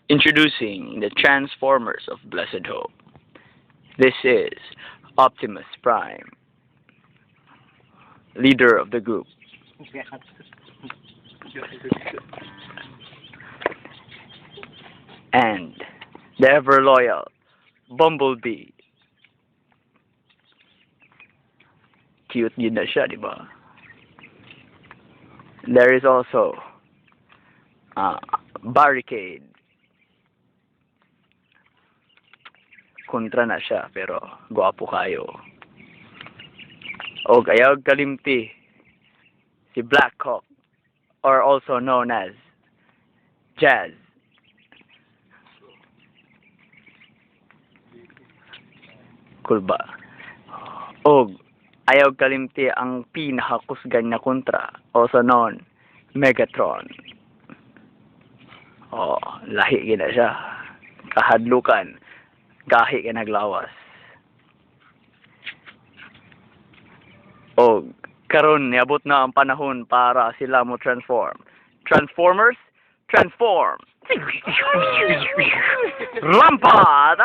Introducing the Transformers of Blessed Hope. This is Optimus Prime, leader of the group. And the ever-loyal Bumblebee. Cute din na siya, di ba? There is also Barricade. Kontra na siya, pero gwapo kayo. O ayaw kalimti si Black Hawk, or also known as Jazz. Cool ba? O ayaw kalimti ang pinakakusgan na kontra, also known Megatron. Oh, lahi gina siya. Kahadlukan. Gahi ka naglawas. O karon niabot na ang panahon para sila mo transform. Transformers, transform! Rampart!